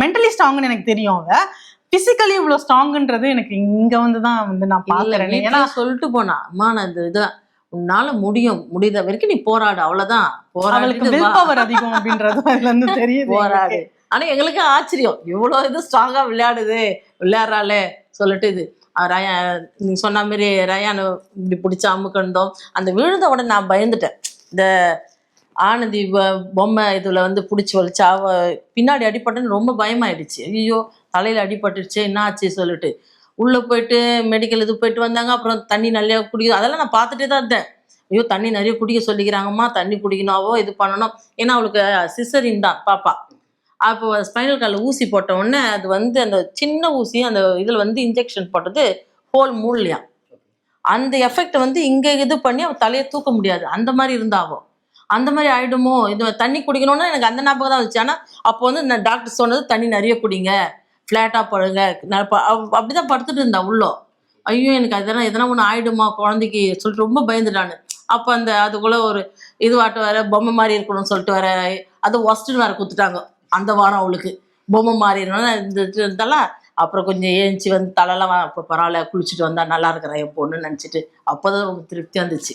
Mentally ஸ்ட்ராங்னு எனக்கு தெரியும். அவ பிசிக்கலி இவ்வளவு ஸ்ட்ராங்ன்றது எனக்கு இங்க வந்துதான் நான் பாக்குறேன். ஏன்னா சொல்லிட்டு போனா, அம்மா நான் இந்த இதுதான் உன்னால முடியும், முடிந்த வரைக்கும் நீ போராடு, அவ்வளவுதான். அவளுக்கு வில் பவர் அதிகம் அப்படின்றது அதுல இருந்து தெரியுது. போராடு. ஆனா எங்களுக்கு ஆச்சரியம், இவ்வளவு இது ஸ்ட்ராங்கா விளையாடுறாளே சொல்லிட்டு. இது நீ சொன்ன மாதிரி ரயான் இப்படி பிடிச்சா அமுக்கண்டோம். அந்த விழுந்த உடனே நான் பயந்துட்டேன். இந்த ஆனந்தி பொம்மை இதுல பிடிச்சி வலிச்சா பின்னாடி அடிபட்டுன்னு ரொம்ப பயமாயிடுச்சு. ஐயோ தலையில அடிபட்டுருச்சு, என்ன ஆச்சு சொல்லிட்டு உள்ள போயிட்டு மெடிக்கல் இது போயிட்டு வந்தாங்க. அப்புறம் தண்ணி நிறைய குடிக்கும், அதெல்லாம் நான் பார்த்துட்டே தான் இருந்தேன். ஐயோ தண்ணி நிறைய குடிக்க சொல்லிக்கிறாங்கம்மா, தண்ணி குடிக்கணாவோ இது பண்ணணும். ஏன்னா அவளுக்கு சிசரின் தான் பாப்பா. அப்போ ஸ்பைனல் கார்டில் ஊசி போட்ட உடனே அது அந்த சின்ன ஊசி அந்த இதில் இன்ஜெக்ஷன் போட்டது ஹோல் மூடலையா. அந்த எஃபெக்ட் இங்கே இது பண்ணி அவள் தலையை தூக்க முடியாது, அந்த மாதிரி இருந்தாவோ. அந்த மாதிரி ஆயிடுமோ, இது தண்ணி குடிக்கணும்னா எனக்கு அந்த ஞாபகம் தான் வந்துச்சு. ஆனால் அப்போ நான் டாக்டர் சொன்னது தண்ணி நிறைய குடிங்க, ஃப்ளாட்டாக படுங்க, அப்படிதான் படுத்துட்டு இருந்தா உள்ளோ. ஐயோ எனக்கு அதெல்லாம் எதனா ஒன்று ஆயிடுமா குழந்தைக்கு சொல்லிட்டு ரொம்ப பயந்துட்டான்னு. அப்போ அதுக்குள்ளே ஒரு இதுவாட்ட வேற பொம்மை மாதிரி இருக்கணும்னு சொல்லிட்டு வேற அது ஒஸ்ட்டுன்னு வேற கொடுத்துட்டாங்க அந்த வாரம். அவளுக்கு பொம்மை மாதிரி இருந்தாலும் அப்புறம் கொஞ்சம் ஏஞ்சி தலைலாம் இப்போ பரவாயில்ல, குளிச்சுட்டு வந்தா நல்லா இருக்கிற என் பொண்ணுன்னு நினச்சிட்டு அப்போதான் ரொம்ப திருப்தியாக இருந்துச்சு.